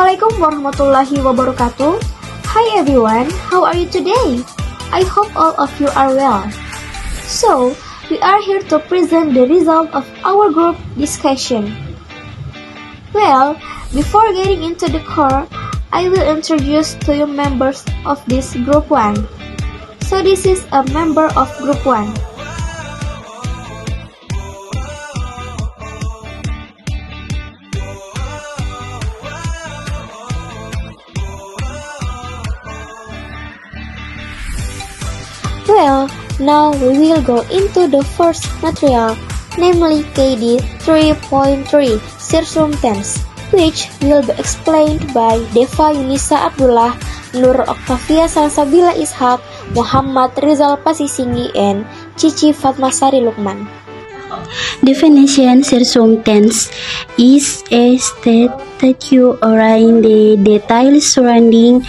Assalamualaikum warahmatullahi wabarakatuh. Hi everyone, how are you today? I hope all of you are well. So, we are here to present the result of our group discussion. Well, before getting into the core, I will introduce to you members of this group 1. So this is a member of group 1. Well, now we will go into the first material, namely KD 3.3 Sirsum Tense, which will be explained by Deva Yunisa Abdullah, Nur Oktavia Salsabila Ishak, Muhammad Rizal Pasisinggi, and Cici Fatmasari Lukman. Definition: Sirsum tense is a statute around the details surrounding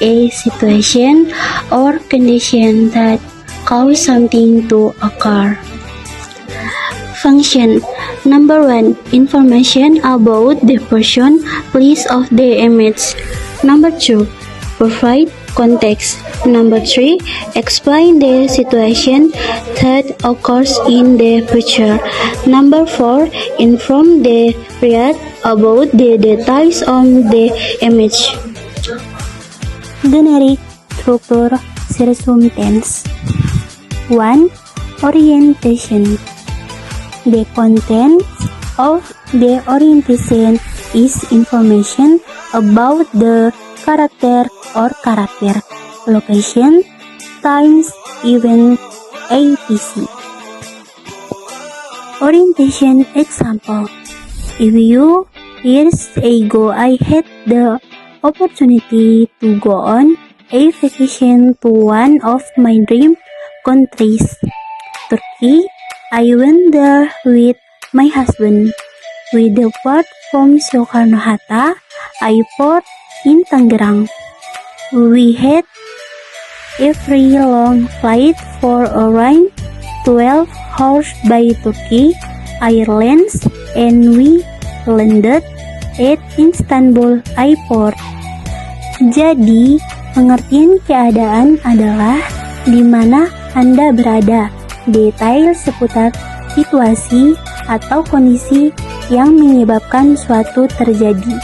a situation or condition that cause something to occur. Function: Number 1. Information about the person, place of the image. Number 2. Provide context. Number 3. Explain the situation that occurs in the future. Number 4. Inform the reader about the details on the image. Generic structure Sirsum tense. 1. Orientation. The contents of the orientation is information about the character or character, location, times, event, etc. Orientation example. A few years ago, I had the opportunity to go on a vacation to one of my dream countries, Turkey. I went there with my husband. We depart from Soekarno-Hatta Airport in Tangerang. We had a very long flight for around 12 hours by Turkey Airlines, and we landed at Istanbul Airport. Jadi, pengertian keadaan adalah di mana Anda berada. Detail seputar situasi atau kondisi yang menyebabkan suatu terjadi.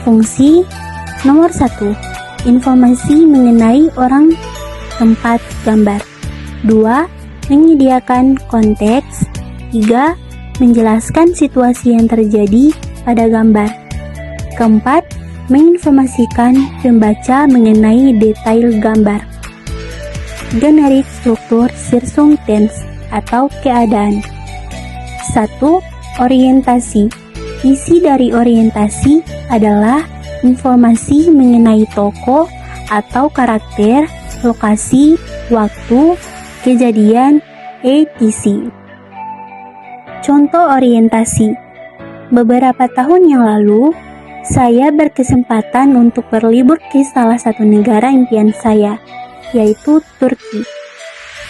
Fungsi nomor 1. Informasi mengenai orang, tempat, gambar. 2. Menyediakan konteks. 3. Menjelaskan situasi yang terjadi pada gambar. 4. Menginformasikan pembaca mengenai detail gambar. Generic struktur Sirsum tense atau keadaan. 1. Orientasi. Isi dari orientasi adalah informasi mengenai tokoh atau karakter, lokasi, waktu, kejadian, etc. Contoh orientasi. Beberapa tahun yang lalu, saya berkesempatan untuk berlibur ke salah satu negara impian saya, yaitu Turki.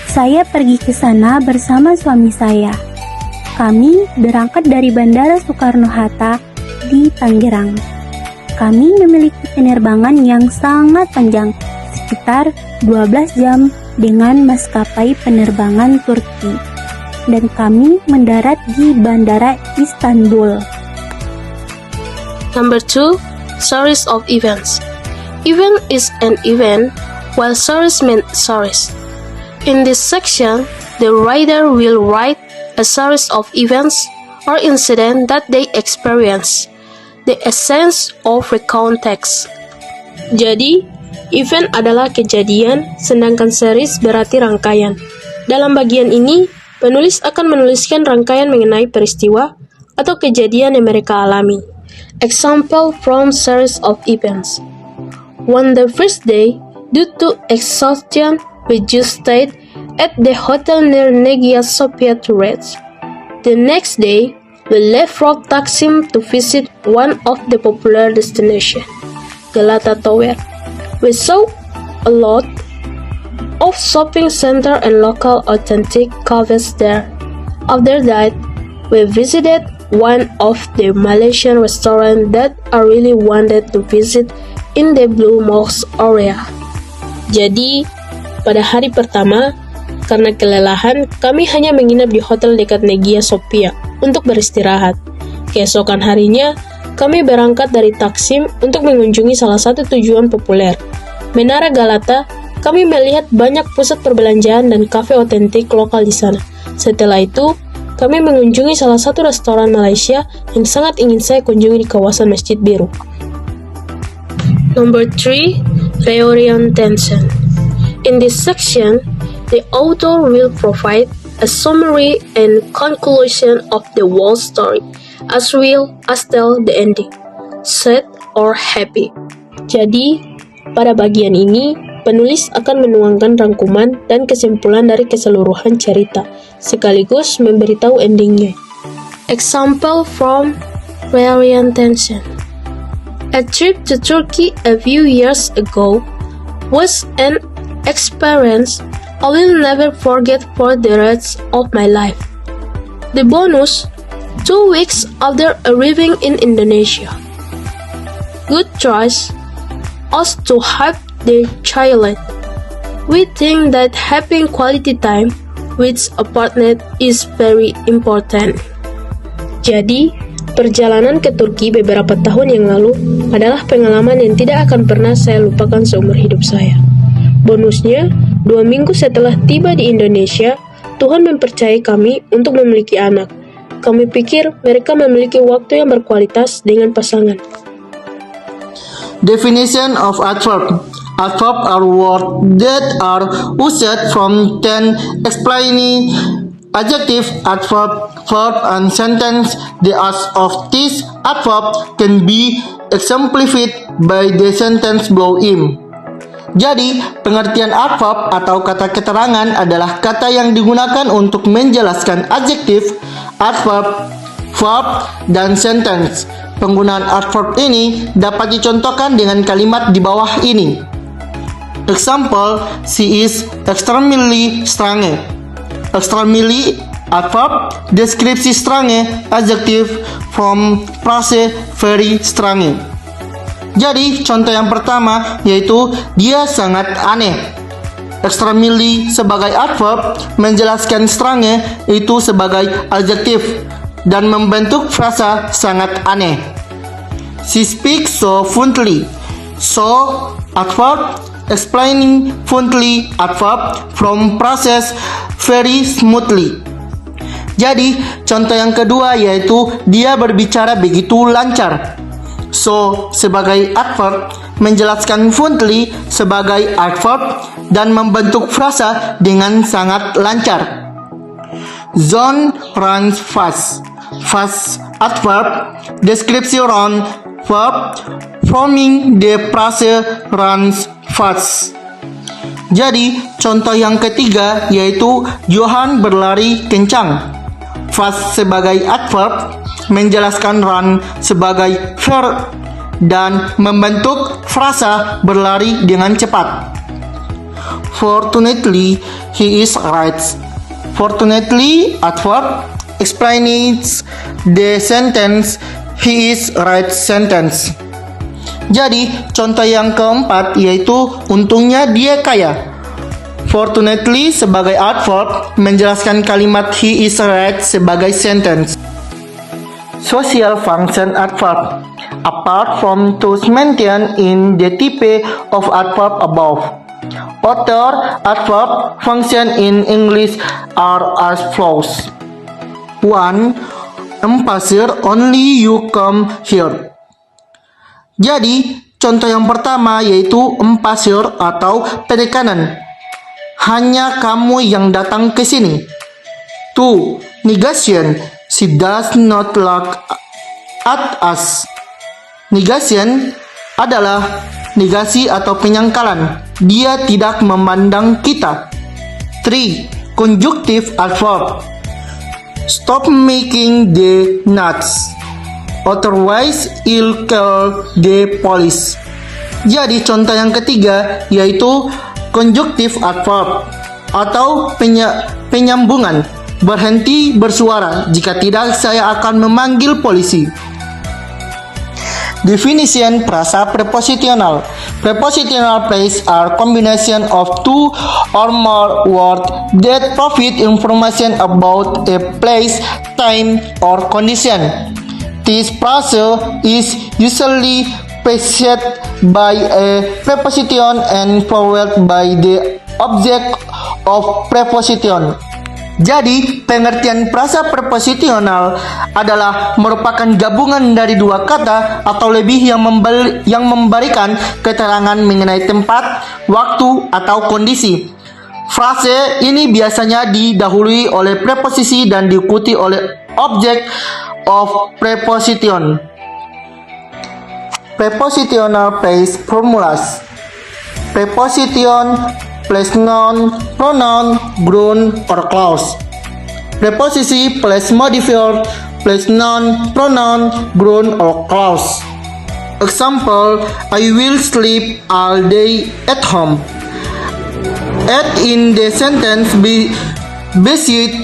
Saya pergi ke sana bersama suami saya. Kami berangkat dari Bandara Soekarno-Hatta di Tangerang. Kami memiliki penerbangan yang sangat panjang, sekitar 12 jam dengan maskapai penerbangan Turki. Dan kami mendarat di Bandara Istanbul. Number 2. Series of events. Event is an event, while series means series. In this section, the writer will write a series of events or incidents that they experience. The essence of recount text. Jadi, event adalah kejadian, sedangkan series berarti rangkaian. Dalam bagian ini, penulis akan menuliskan rangkaian mengenai peristiwa atau kejadian yang mereka alami. Example from series of events. On the first day, due to exhaustion, we just stayed at the hotel near Hagia Sophia to rest. The next day, we left for Taksim to visit one of the popular destinations, Galata Tower. We saw a lot of shopping center and local authentic cafes there. After that, we visited one of the Malaysian restaurants that I really wanted to visit in the Blue Mosque area. Jadi, pada hari pertama, karena kelelahan, kami hanya menginap di hotel dekat Hagia Sophia untuk beristirahat. Keesokan harinya, kami berangkat dari Taksim untuk mengunjungi salah satu tujuan populer, Menara Galata. Kami melihat banyak pusat perbelanjaan dan kafe otentik lokal di sana. Setelah itu, kami mengunjungi salah satu restoran Malaysia yang sangat ingin saya kunjungi di kawasan Masjid Biru. Number 3. Reorientation. In this section, the author will provide a summary and conclusion of the whole story, as well as tell the ending, sad or happy. Jadi, pada bagian ini, penulis akan menuangkan rangkuman dan kesimpulan dari keseluruhan cerita, sekaligus memberitahu endingnya. Example from Reorientation. A trip to Turkey a few years ago was an experience I will never forget for the rest of my life. The bonus, 2 weeks after arriving in Indonesia. Good choice. Us to have the child. We think that having quality time with a partner is very important. Jadi, perjalanan ke Turki beberapa tahun yang lalu adalah pengalaman yang tidak akan pernah saya lupakan seumur hidup saya. Bonusnya, 2 minggu setelah tiba di Indonesia, Tuhan mempercayai kami untuk memiliki anak. Kami pikir mereka memiliki waktu yang berkualitas dengan pasangan. Definition of adverb. Adverb are words that are used from 10 explaining adjective, adverb, verb, and sentence. The use of this adverb can be exemplified by the sentence below him. Jadi, pengertian adverb atau kata keterangan adalah kata yang digunakan untuk menjelaskan adjektif, adverb, verb, dan sentence. Penggunaan adverb ini dapat dicontohkan dengan kalimat di bawah ini. Example, she is extremely strong. Extremely, adverb, deskripsi strong, adjective, from frase very strong. Jadi, contoh yang pertama yaitu dia sangat aneh. Extremely sebagai adverb menjelaskan strong itu sebagai adjektif dan membentuk frasa sangat aneh. She speaks so fluently. So, adverb, explaining fluently, adverb, from process very smoothly. Jadi, contoh yang kedua yaitu dia berbicara begitu lancar. So, sebagai adverb, menjelaskan fluently sebagai adverb dan membentuk frasa dengan sangat lancar. John runs fast. Fast adverb, deskripsi run, verb, forming the phrase runs fast. Jadi, contoh yang ketiga yaitu Johan berlari kencang. Fast sebagai adverb, menjelaskan run sebagai verb dan membentuk frasa berlari dengan cepat. Fortunately, he is right. Fortunately, adverb, explains the sentence, he is right sentence. Jadi, contoh yang keempat yaitu untungnya dia kaya. Fortunately sebagai adverb menjelaskan kalimat he is right sebagai sentence. Social function adverb. Apart from those mentioned in the type of adverb above, other adverb function in English are as follows. 1. Emphasis only you come here. Jadi, contoh yang pertama yaitu emphasis atau penekanan. Hanya kamu yang datang ke sini. 2. Negation. She does not look at us. Negation adalah negasi atau penyangkalan. Dia tidak memandang kita. 3. Conjunctive adverb. Stop making the nuts, otherwise you'll call the police. Jadi contoh yang ketiga yaitu conjunctive adverb atau penyambungan. berhenti bersuara. Jika tidak, saya akan memanggil polisi. Definition frasa prepositional. Prepositional phrase are combination of two or more words that provide information about a place, time, or condition. This phrase is usually preceded by a preposition and followed by the object of preposition. Jadi, pengertian frasa preposisional adalah merupakan gabungan dari dua kata atau lebih yang memberikan keterangan mengenai tempat, waktu, atau kondisi. Frase ini biasanya didahului oleh preposisi dan diikuti oleh object of preposition. Prepositional phrase formulas. Preposition plus noun, pronoun, noun, or clause. Preposisi plus modifier plus noun, pronoun, noun, or clause. Example, I will sleep all day at home. At in the sentence beside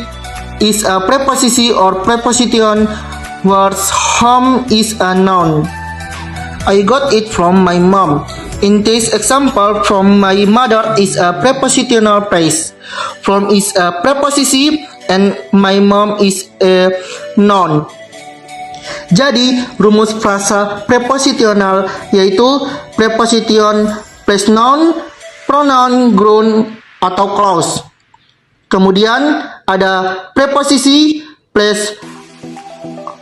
is a preposisi or preposition, whereas home is a noun. I got it from my mom. In this example, from my mother is a prepositional phrase. From is a preposisi and my mom is a noun. Jadi, rumus frasa preposisional yaitu preposition plus noun, pronoun, noun, atau clause. Kemudian ada preposisi plus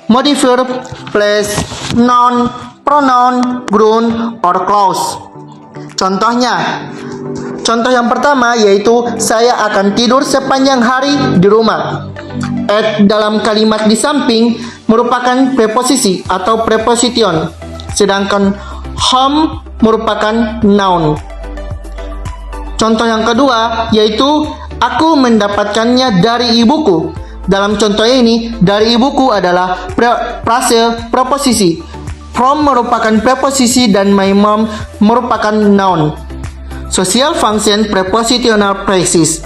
modifier plus noun, pronoun, noun, or clause. Contoh yang pertama yaitu saya akan tidur sepanjang hari di rumah. At dalam kalimat di samping merupakan preposisi atau preposition, sedangkan home merupakan noun. Contoh yang kedua yaitu aku mendapatkannya dari ibuku. Dalam contoh ini, dari ibuku adalah frase preposisi. From merupakan preposisi dan my mom merupakan noun. Social function prepositional phrases.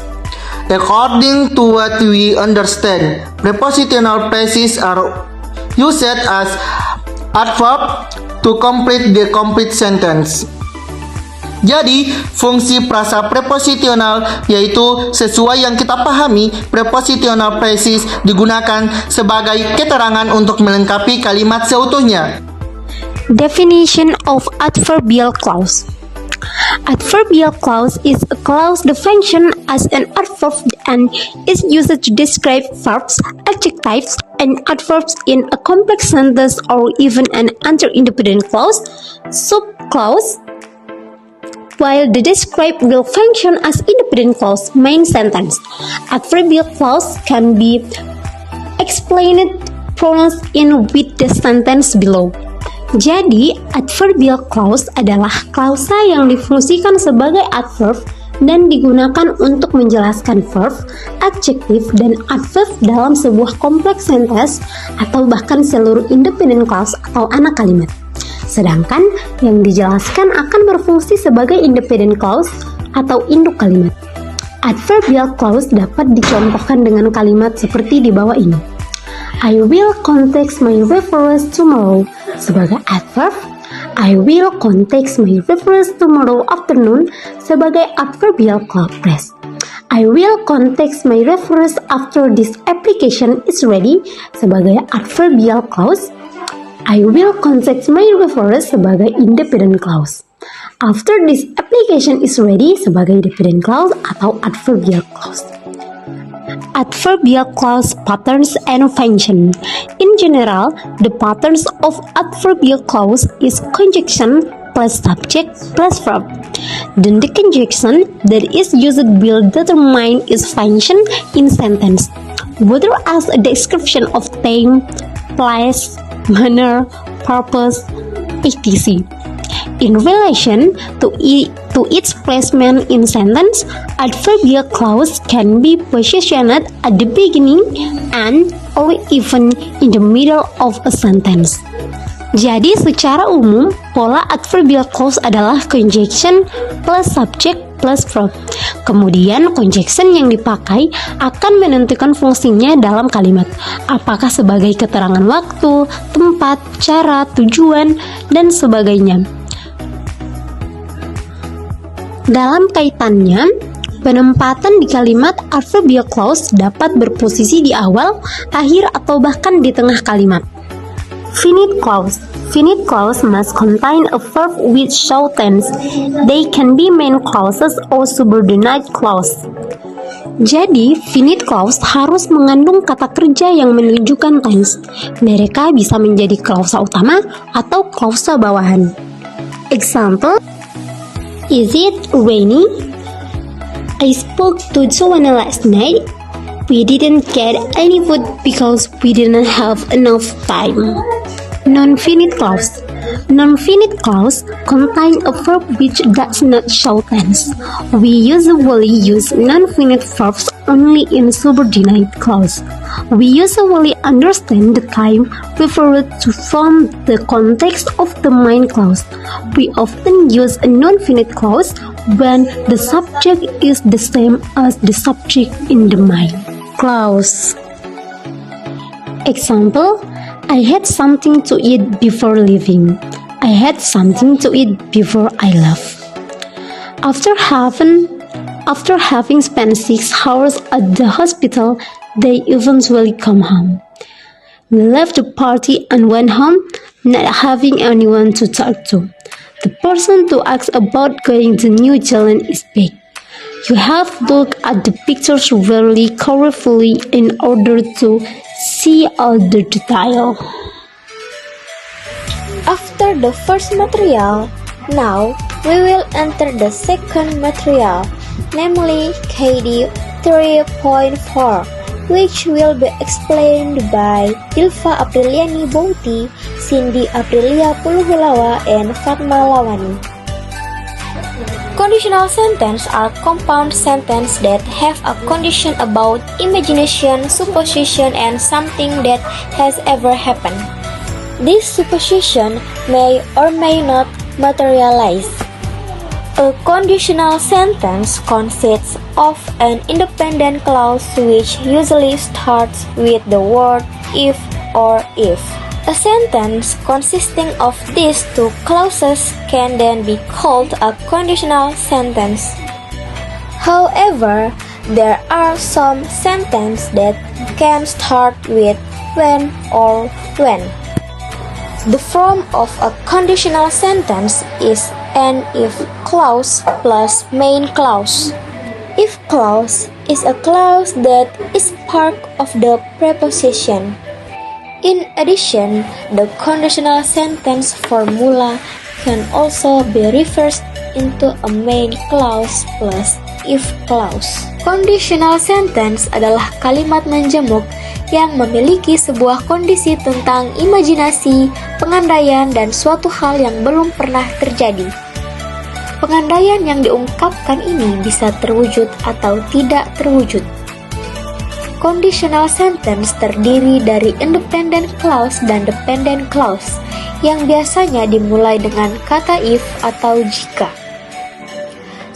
According to what we understand, prepositional phrases are used as adverb to complete the complete sentence. Jadi, fungsi frasa preposisional yaitu sesuai yang kita pahami, prepositional phrases digunakan sebagai keterangan untuk melengkapi kalimat seutuhnya. Definition of adverbial clause. Adverbial clause is a clause that functions as an adverb and is used to describe verbs, adjectives, and adverbs in a complex sentence or even an interdependent clause, subclause, while the describe will function as independent clause main sentence. Adverbial clause can be explained pronounced in with the sentence below. Jadi, adverbial clause adalah klausa yang difungsikan sebagai adverb dan digunakan untuk menjelaskan verb, adjektif, dan adverb dalam sebuah kompleks sentence atau bahkan seluruh independent clause atau anak kalimat. Sedangkan yang dijelaskan akan berfungsi sebagai independent clause atau induk kalimat. Adverbial clause dapat dicontohkan dengan kalimat seperti di bawah ini. I will contact my reference tomorrow sebagai adverb. I will contact my reference tomorrow afternoon sebagai adverbial clause. I will contact my reference after this application is ready sebagai adverbial clause. I will contact my reference sebagai independent clause. After this application is ready sebagai dependent clause atau adverbial clause. Adverbial clause patterns and function. In general, the patterns of adverbial clause is conjunction plus subject plus verb. Then the conjunction that is used will determine its function in sentence, whether as a description of time, place, manner, purpose, etc. In relation to its placement in sentence, adverbial clause can be positioned at the beginning and or even in the middle of a sentence. Jadi secara umum, pola adverbial clause adalah conjunction plus subject plus verb. Kemudian conjunction yang dipakai akan menentukan fungsinya dalam kalimat, apakah sebagai keterangan waktu, tempat, cara, tujuan, dan sebagainya. Dalam kaitannya, penempatan di kalimat adverbial clause dapat berposisi di awal, akhir, atau bahkan di tengah kalimat. Finite clause. Finite clause must contain a verb with show tense. They can be main clauses or subordinate clause. Jadi, finite clause harus mengandung kata kerja yang menunjukkan tense. Mereka bisa menjadi klausa utama atau klausa bawahan. Example: Is it rainy? I spoke to Joanna last night. We didn't get any food because we didn't have enough time. Non-finite clause. Non-finite clause contain a verb which does not show tense. We usually use non-finite verbs only in subordinate clause. We usually understand the time referred to from the context of the main clause. We often use a non-finite clause when the subject is the same as the subject in the main clause. Example: I had something to eat before leaving. I had something to eat before I left. After having spent 6 hours at the hospital, they eventually come home. We left the party and went home, not having anyone to talk to. The person to ask about going to New Zealand is big. You have to look at the pictures very carefully in order to see all the detail. After the first material, now we will enter the second material, namely KD 3.4, which will be explained by Ilva Apriliani Bouti, Cindy Aprilia Puluhulawa, and Fatma Lawani. Conditional sentences are compound sentences that have a condition about imagination, supposition, and something that has ever happened. This supposition may or may not materialize. A conditional sentence consists of an independent clause which usually starts with the word if or if. A sentence consisting of these two clauses can then be called a conditional sentence. However, there are some sentences that can start with when or when. The form of a conditional sentence is an if clause plus main clause. If clause is a clause that is part of the preposition. In addition, the conditional sentence formula can also be reversed into a main clause plus if clause. Conditional sentence adalah kalimat menjemuk yang memiliki sebuah kondisi tentang imajinasi, pengandaian, dan suatu hal yang belum pernah terjadi. Pengandaian yang diungkapkan ini bisa terwujud atau tidak terwujud. Conditional sentence terdiri dari independent clause dan dependent clause yang biasanya dimulai dengan kata if atau jika.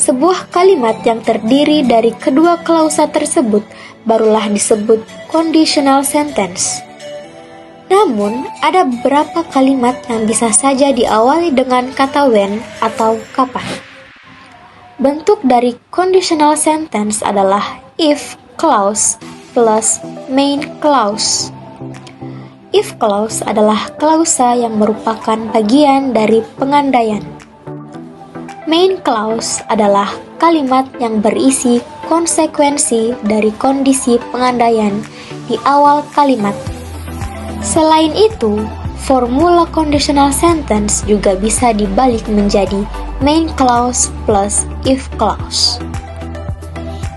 Sebuah kalimat yang terdiri dari kedua klausa tersebut barulah disebut conditional sentence. Namun, ada beberapa kalimat yang bisa saja diawali dengan kata when atau kapan. Bentuk dari conditional sentence adalah if clause plus main clause. If clause adalah klausa yang merupakan bagian dari pengandaian. Main clause adalah kalimat yang berisi konsekuensi dari kondisi pengandaian di awal kalimat. Selain itu, formula conditional sentence juga bisa dibalik menjadi main clause plus if clause.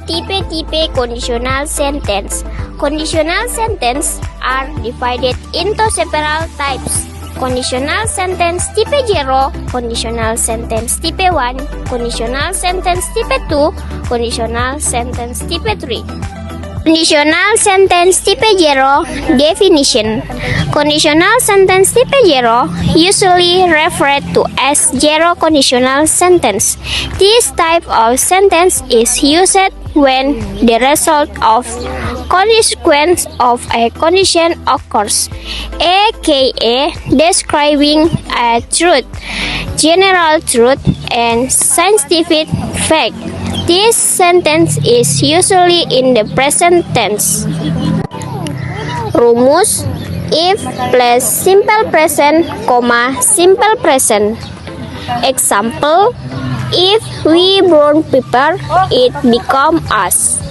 Tipe-tipe conditional sentence. Conditional sentence are divided into several types. Conditional sentence tipe 0, conditional sentence tipe 1, conditional sentence tipe 2, conditional sentence tipe 3. Conditional sentence type 0 definition. Conditional sentence type 0 usually referred to as zero conditional sentence. This type of sentence is used when the result of consequence of a condition occurs, aka describing a truth, general truth, and scientific fact. This sentence is usually in the present tense. Rumus: if plus simple present, simple present. Example: if we burn paper, it become us.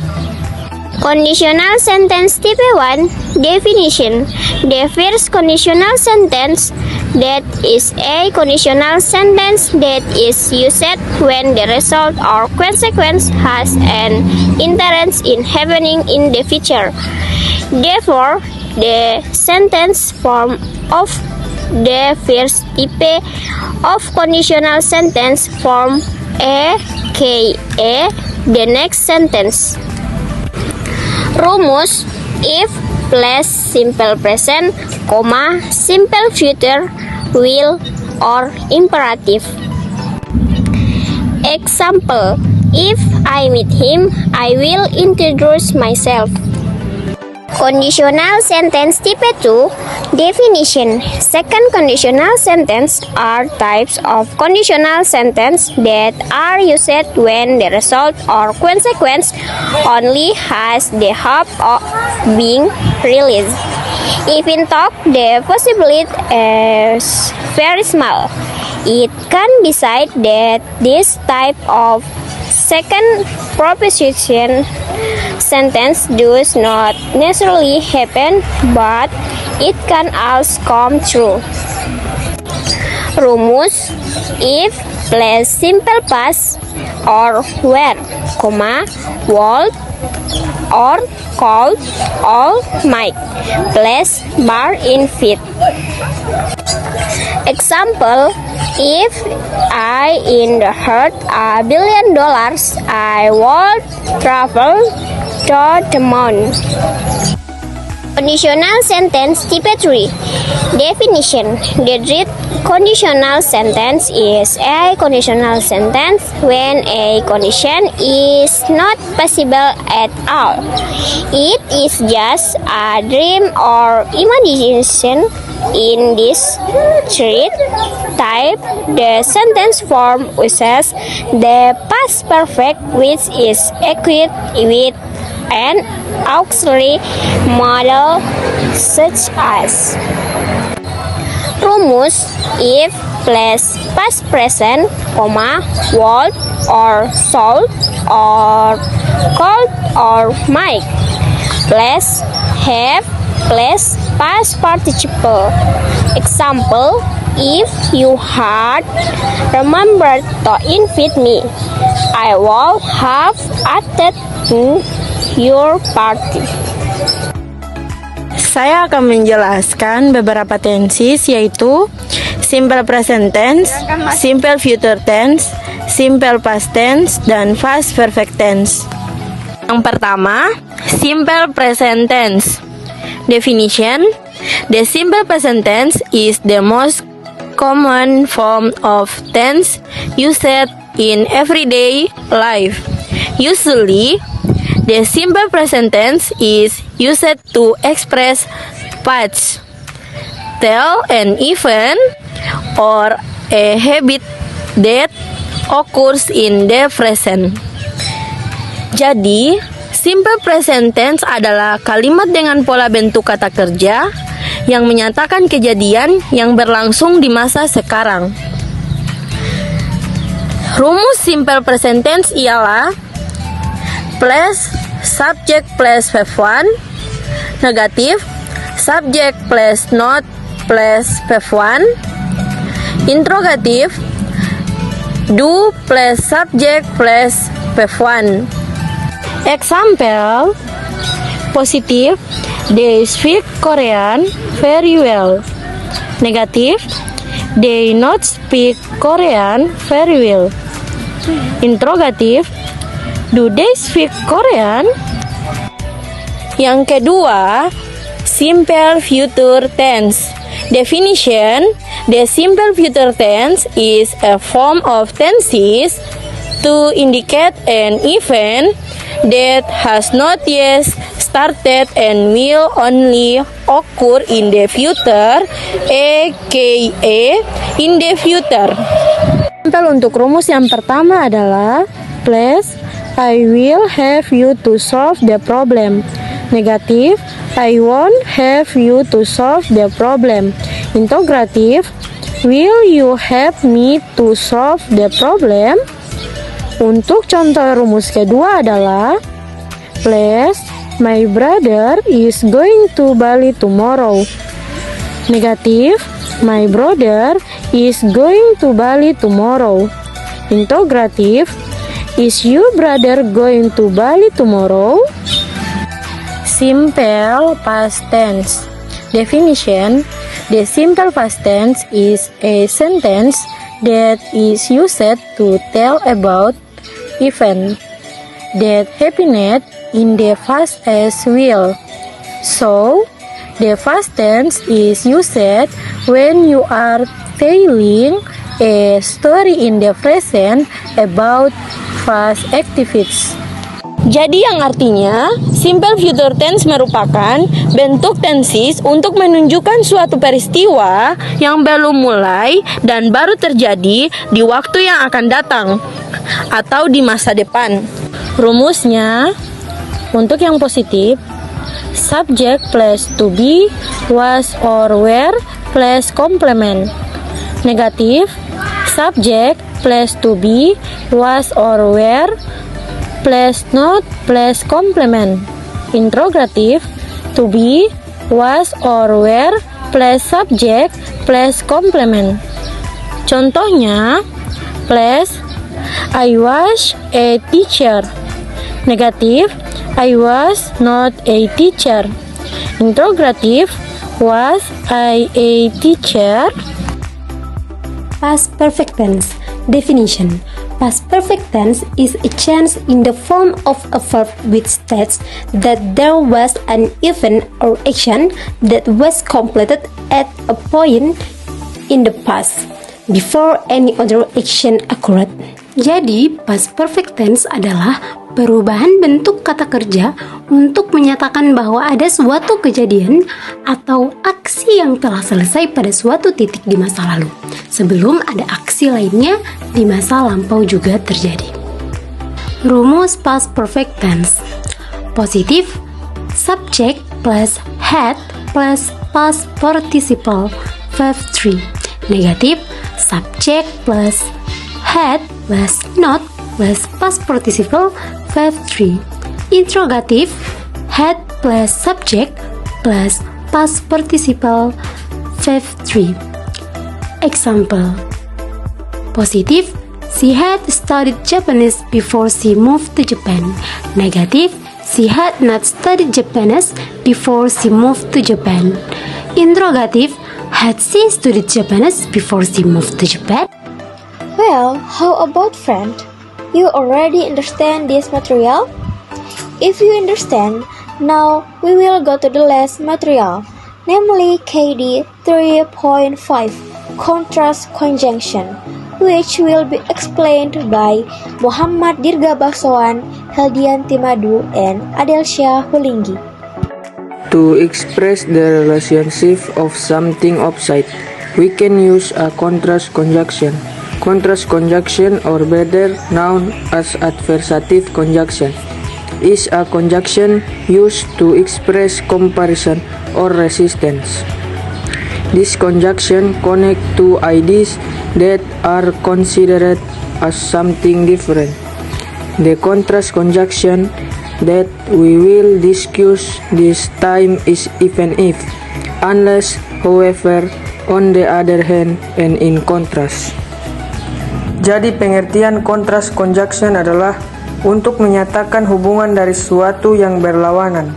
Conditional sentence type 1 definition. The first conditional sentence that is a conditional sentence that is used when the result or consequence has an interest in happening in the future. Therefore, the sentence form of the first type of conditional sentence form aka the next sentence. Rumus: if plus simple present, simple future, will, or imperative. Example: if I meet him, I will introduce myself. Conditional sentence type 2 definition. Second conditional sentence are types of conditional sentence that are used when the result or consequence only has the hope of being realized. Even though the possibility is very small, it can be said that this type of second proposition sentence does not necessarily happen, but it can also come true. Rumus: if plus simple past or were, would or could or might plus bar in fit. Example: if I inherit $1 billion, I would travel to the moon. Conditional sentence type 3 definition. The third conditional sentence is a conditional sentence when a condition is not possible at all. It is just a dream or imagination. In this third type, the sentence form uses the past perfect, which is equipped with an auxiliary model such as. Rumus: if plus past present, would or should or could or might plus have plus past participle. Example: if you had remembered to invite me, I would have attended your party. Saya akan menjelaskan beberapa tenses, yaitu simple present tense, simple future tense, simple past tense, dan past perfect tense. Yang pertama, simple present tense. Definition: the simple present tense is the most common form of tense used in everyday life. Usually, the simple present tense is used to express past, tell an event or a habit that occurs in the present. Jadi, simple present tense adalah kalimat dengan pola bentuk kata kerja yang menyatakan kejadian yang berlangsung di masa sekarang. Rumus simple present tense ialah plus subject plus verb 1, negatif subject plus not plus verb 1, interrogatif do plus subject plus verb 1. Example: positif, they speak Korean very well. Negatif, they not speak Korean very well. Interrogatif, do they speak Korean? Yang kedua, simple future tense. Definition: the simple future tense is a form of tenses to indicate an event that has not yet started and will only occur in the future, aka in the future. Sampel untuk rumus yang pertama adalah plus I will have you to solve the problem. Negatif, I won't have you to solve the problem. Integratif, will you help me to solve the problem? Untuk contoh rumus kedua adalah plus my brother is going to Bali tomorrow. Negatif, my brother is going to Bali tomorrow. Integratif, is your brother going to Bali tomorrow? Simple past tense. Definition: the simple past tense is a sentence that is used to tell about event that happened in the past as well. So, the past tense is used when you are telling a story in the present about past activities. Jadi yang artinya, simple future tense merupakan bentuk tenses untuk menunjukkan suatu peristiwa yang belum mulai dan baru terjadi di waktu yang akan datang atau di masa depan. Rumusnya, untuk yang positif, subject plus to be, was or were plus complement. Negatif, subject plus to be, was or were plus not plus complement. Interrogative, to be, was or were plus subject plus complement. Contohnya, plus I was a teacher. Negatif, I was not a teacher. Interrogative, was I a teacher? Past perfect tense. Definition: past perfect tense is a change in the form of a verb which states that there was an event or action that was completed at a point in the past before any other action occurred. Jadi, past perfect tense adalah perubahan bentuk kata kerja untuk menyatakan bahwa ada suatu kejadian atau aksi yang telah selesai pada suatu titik di masa lalu, sebelum ada aksi lainnya di masa lampau juga terjadi. Rumus past perfect tense. Positif, subject plus had plus past participle, verb 3. Negatif, subject plus had plus not plus past participle, verb 3. Interrogative, had plus subject plus past participle, verb 3. Example: positif, she had studied Japanese before she moved to Japan. Negatif, she had not studied Japanese before she moved to Japan. Interrogative, had she studied Japanese before she moved to Japan? Well, how about friend? You already understand this material? If you understand, now we will go to the last material, namely KD 3.5, contrast conjunction, which will be explained by Muhammad Dirga Baksoan, Heldianti Madu, and Adelsia Hulinggi. To express the relationship of something opposite, we can use a contrast conjunction. Contrast conjunction, or better known as adversative conjunction, is a conjunction used to express comparison or resistance. This conjunction connects two ideas that are considered as something different. The contrast conjunction that we will discuss this time is even if, unless, however, on the other hand, and in contrast. Jadi pengertian contrast conjunction adalah untuk menyatakan hubungan dari sesuatu yang berlawanan.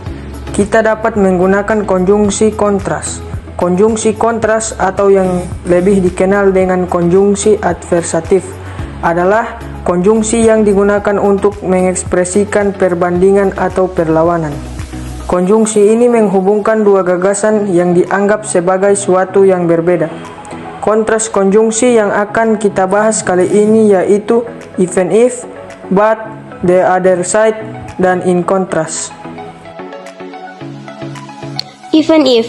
Kita dapat menggunakan konjungsi kontras. Konjungsi kontras atau yang lebih dikenal dengan konjungsi adversatif adalah konjungsi yang digunakan untuk mengekspresikan perbandingan atau perlawanan. Konjungsi ini menghubungkan dua gagasan yang dianggap sebagai suatu yang berbeda. Kontras konjungsi yang akan kita bahas kali ini yaitu even if, but, the other side, dan in contrast. Even if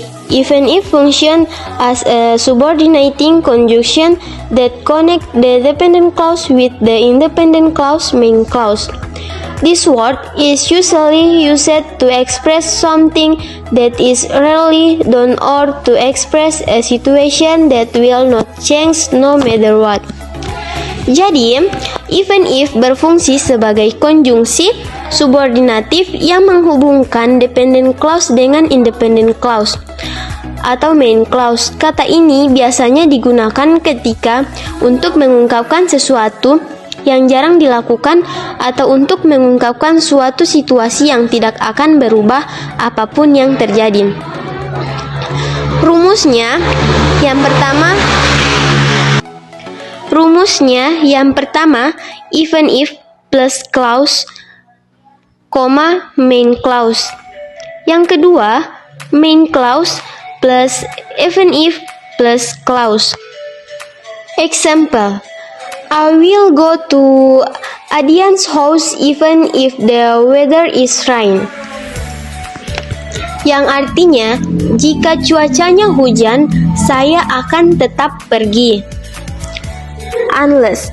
function as a subordinating conjunction that connect the dependent clause with the independent clause main clause. This word is usually used to express something that is rarely done or to express a situation that will not change no matter what. Jadi, even if berfungsi sebagai konjungsi subordinatif yang menghubungkan dependent clause dengan independent clause atau main clause. Kata ini biasanya digunakan ketika untuk mengungkapkan sesuatu yang jarang dilakukan atau untuk mengungkapkan suatu situasi yang tidak akan berubah apapun yang terjadi. Rumusnya yang pertama even if plus clause, main clause. Yang kedua main clause plus even if plus clause. Example, I will go to Adian's house even if the weather is rain. Yang artinya, jika cuacanya hujan, saya akan tetap pergi. Unless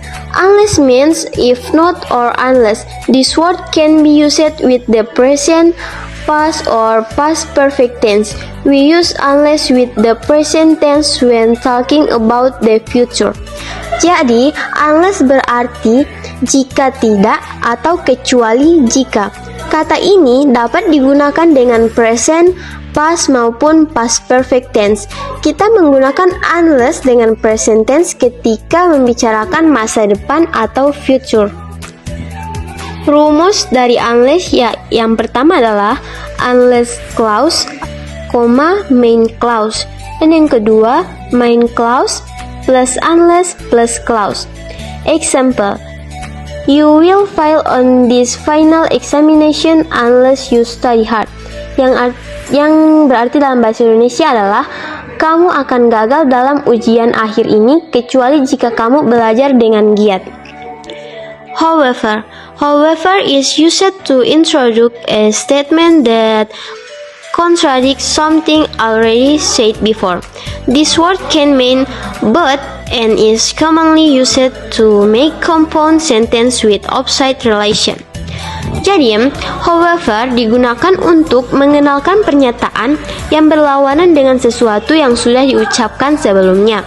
means if not or unless. This word can be used with the present, past or past perfect tense. We use unless with the present tense when talking about the future. Jadi, unless berarti jika tidak atau kecuali jika. Kata ini dapat digunakan dengan present, past maupun past perfect tense. Kita menggunakan unless dengan present tense ketika membicarakan masa depan atau future. Rumus dari unless yang pertama adalah unless clause, main clause. Dan yang kedua, main clause plus unless plus clause. Example, you will fail on this final examination unless you study hard. Yang berarti dalam bahasa Indonesia adalah kamu akan gagal dalam ujian akhir ini kecuali jika kamu belajar dengan giat. However is used to introduce a statement that contradicts something already said before. This word can mean but and is commonly used to make compound sentence with opposite relation. Jadi, however digunakan untuk mengenalkan pernyataan yang berlawanan dengan sesuatu yang sudah diucapkan sebelumnya.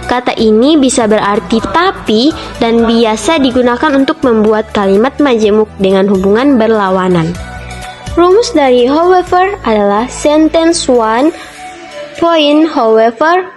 Kata ini bisa berarti tapi dan biasa digunakan untuk membuat kalimat majemuk dengan hubungan berlawanan. Rumus dari however adalah sentence 1, point however,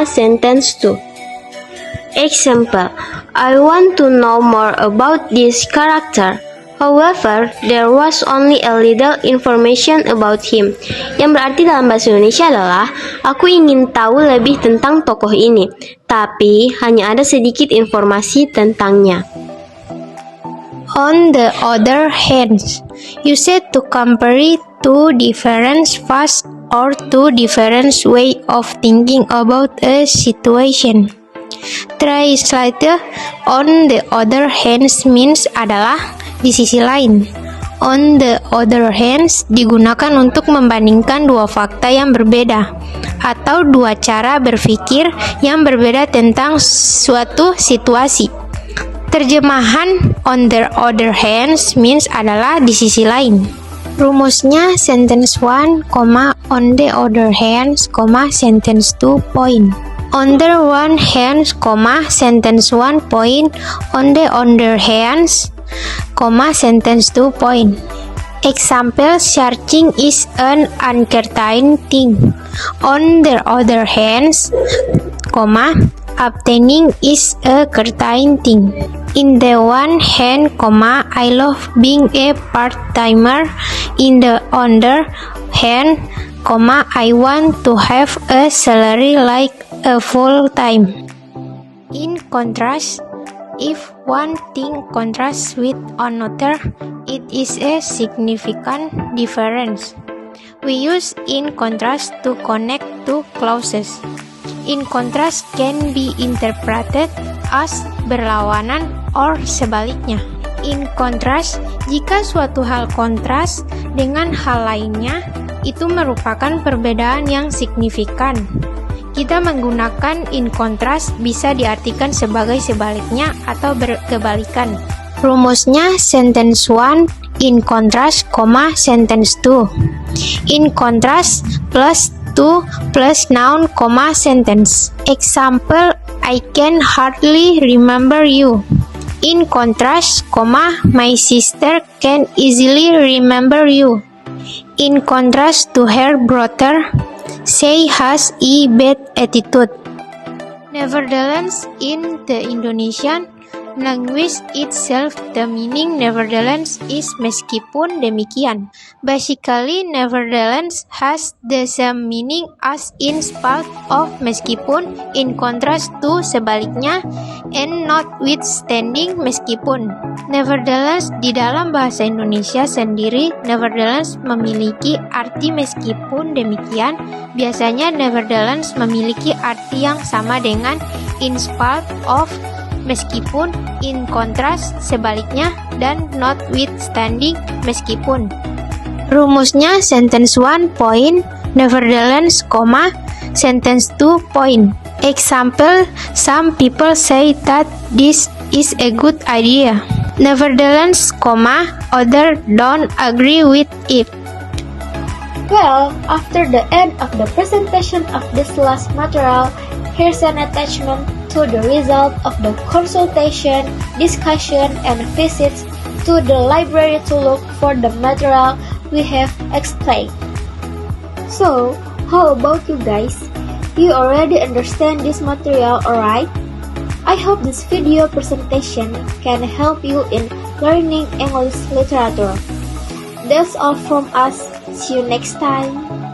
sentence 2. Example, I want to know more about this character. However, there was only a little information about him. Yang berarti dalam bahasa Indonesia adalah, aku ingin tahu lebih tentang tokoh ini, tapi hanya ada sedikit informasi tentangnya. On the other hand, used to compare two different paths or two different way of thinking about a situation. Translated, on the other hand means adalah di sisi lain. On the other hand digunakan untuk membandingkan dua fakta yang berbeda atau dua cara berpikir yang berbeda tentang suatu situasi. Terjemahan on the other hand means adalah di sisi lain. Rumusnya sentence 1, on the other hand, sentence 2, point. On the one hand, sentence 1, point. On the other hand, sentence 2, point. Example, searching is an uncertain thing. On the other hand, obtaining is a certain thing. In the one hand, I love being a part-timer. In the other hand, I want to have a salary like a full-time. In contrast, if one thing contrasts with another, it is a significant difference. We use in contrast to connect two clauses. In contrast can be interpreted as berlawanan or sebaliknya. In contrast, jika suatu hal kontras dengan hal lainnya, itu merupakan perbedaan yang signifikan. Kita menggunakan in contrast bisa diartikan sebagai sebaliknya atau berkebalikan. Rumusnya sentence 1 in contrast, sentence 2. In contrast plus 2 plus noun, sentence. Example, I can hardly remember you. In contrast, my sister can easily remember you. In contrast to her brother, she has a bad attitude. Nevertheless, in the Indonesian language itself, the meaning nevertheless is meskipun demikian. Basically, nevertheless has the same meaning as in spite of meskipun, in contrast to sebaliknya, and notwithstanding meskipun. Nevertheless, di dalam bahasa Indonesia sendiri, nevertheless memiliki arti meskipun demikian. Biasanya nevertheless memiliki arti yang sama dengan in spite of, meskipun, in contrast, sebaliknya, dan notwithstanding, meskipun. Rumusnya sentence 1 point, nevertheless, sentence 2 point. Example, some people say that this is a good idea. Nevertheless, others don't agree with it. Well, after the end of the presentation of this last material, here's an attachment to the result of the consultation, discussion, and visits to the library to look for the material we have explained. So, how about you guys? You already understand this material, alright? I hope this video presentation can help you in learning English literature. That's all from us. See you next time.